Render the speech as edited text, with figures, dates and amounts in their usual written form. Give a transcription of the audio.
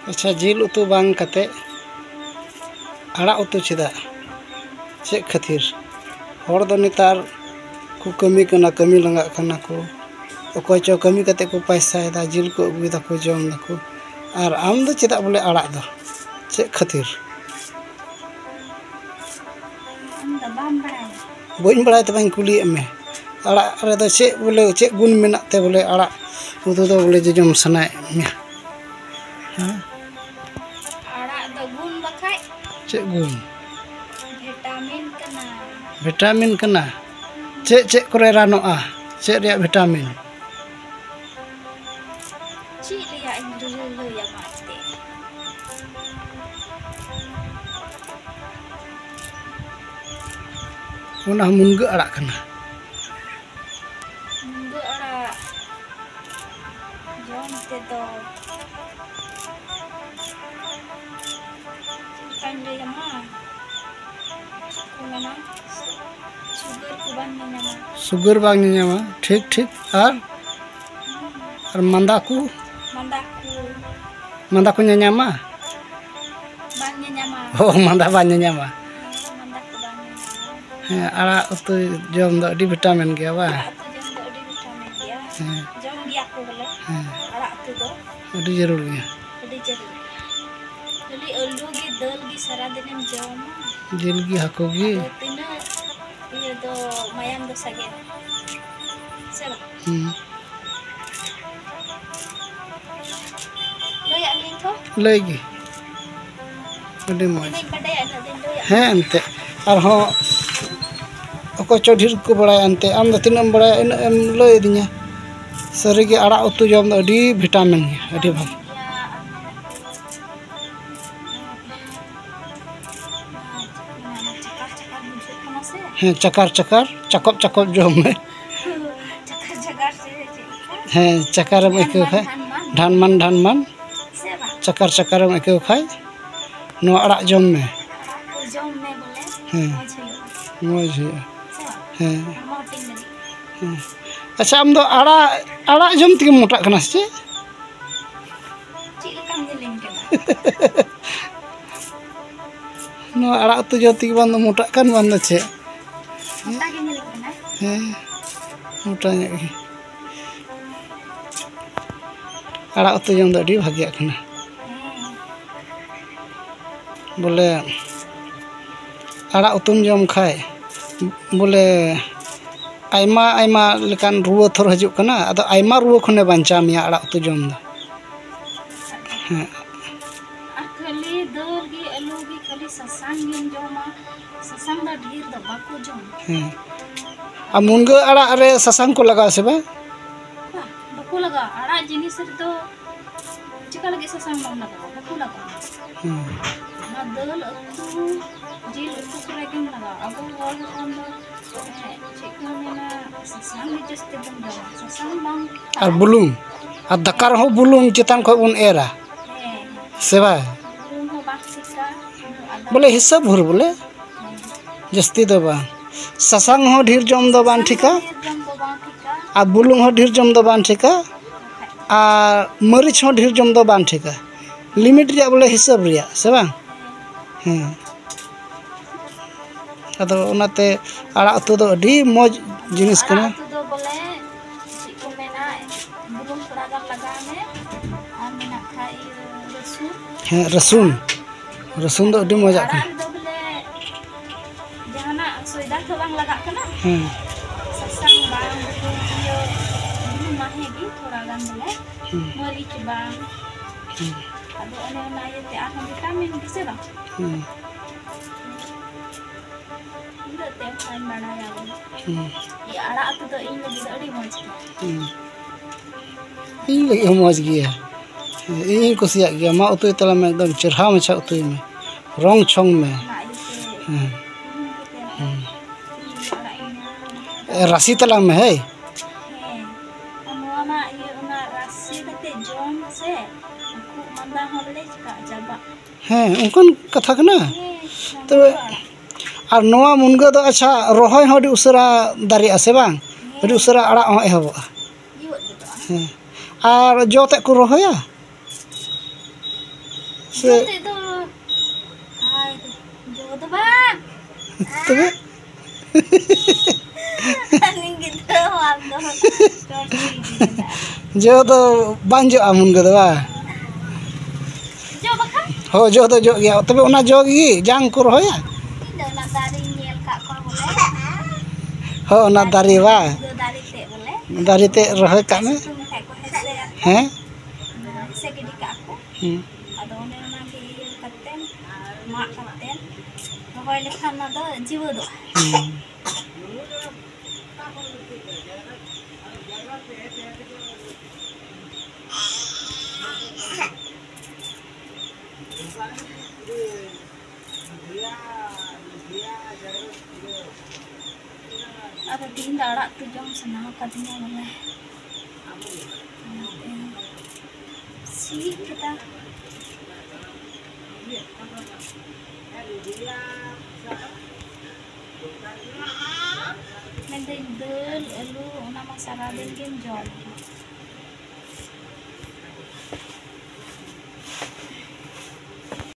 अच्छा जिल उतु बांग कते आड़ा उतु चेदा चेक खातिर हर दो नेतार को कमी कना कमी लंगा कना को अकोय चो कमी कते को पैसा दा जिल को अगुदा को जम दको और आम दो चेदा बोले आड़ा दो चेक खातिर बइन बड़ा तबाई कुली में आड़ा रे दो चे बोले चे गुण मेनाते बोले आड़ा उतु दो बोले जम सनाय में हां चेक गुण विटामिन कना चेक चेक करे रानोआ चेक रिया विटामिन चेक रिया लया माते उना मुनगा आड़ा कना मुनगा आड़ा जम ते दो सुगर बांग न्यामा ठीक ठीक और मंदा को न्यामा हो मंदा बांग न्यामा हैं आड़ा उतु जम दो अडी विटामिन गया बा जम गया को बोले आड़ा उतु दो अडी जरूर गया खाली आलू की दाल की सारा दिन जम जिल की हाको की तीना ये दो मायाम दो सगे सेवा लोया नी तो लेगी अडी मौज हैं अंते और हो अको चढ़िर को बड़ा अंते आम दो तीन बड़ा एम लय दिया सरी के आड़ा उतु जम दो अडी विटामिन अडी भाग हैं चकार चकार चकप चकप जम में हैं चकार में क्यों खाए ढान मन चकार चकार में क्यों खाए नो आड़ा जम में हैं मौज हैं अच्छा हम दो आड़ा जम तक मोटा कना से नो आड़ा तो जति बंद मोटा kan बंद छे मोटा आड़ा उतु जम दो अडी भाग्य कना बोले आड़ा उतुम जम खाए बोले आयमा आयमा लेकान रुवा थोर हजु कना अदो आयमा रुवा खने बांचा मिया आड़ा उतु जम दो हैं खाली दाल की आलू की खाली ससांग गिन जमा ससांग दा ढेर द बाको जम हैं आ मुनगा आड़ा रे ससांग को लगा से बा बाको लगा आड़ा जिनिस रे तो चिका लगे ससांग बम लगा बाको लगा ना दाल अतु जिल उतु करे गिन लगा अबो वाल कोन दो चिका मेना ससांग जस्ते बम लगा ससांग बम और बुलुंग और दकार हो बुलुंग चितान को उन एरा सेवा बोले हिसाब भर बोले जस्ती दो बा ससांग हो ढेर जम दो बान ठिका आ बुलुंग हो ढेर जम दो बान ठिका आ मरीच हो ढेर जम दो बान ठिका लिमिट रिया बोले हिसाब रिया सेवा हैं अदो ओनाते आड़ा उतु दो अडी मौज जिनिस कना तो बोले चिको मेना बुलुंग थोड़ा गान लगा में और मेना खाई रसून हैं रसून दो अडी मजा कना जहाना सोयदा तो बांग लगा कना हैं ससांग बांग यो माहे की थोड़ा गान बोले मरीच बांग अदो अने ना ये आ विटामिन किसे बा इला ते फाइन बना या ये आड़ा तो इन लगी अड़ी मौज इन लगी मौज गया इन कुसिया गया मा उतु तला में एकदम चरहा मचा उतु में रंग छंग में राशि तला में है हैं उनकन कथा कना तो और नवा मुनगा दो अच्छा रोहय हो उसरा दारी आसे बांग अडी उसरा आड़ा हो एहबा हैं और जो ते को रोहया Se itu hai jauh tuh bang tebe ning gitu waktu jo do banjo amun gado ba. jauh bahkan Ho jo do jo gya tebe ona jo gi jang ko roya. ini nak dari nyel kak kau boleh Ho ona dari ba itu dari teh boleh dari te rohoy ka me itu kayak kau hebat he saya gede kak aku ada orang yang nanti katen mak katen rohoy lekhan ada jiwa do ada tin darat tu jong senang katanya boleh si kita mending del elu nama sarah dan game jol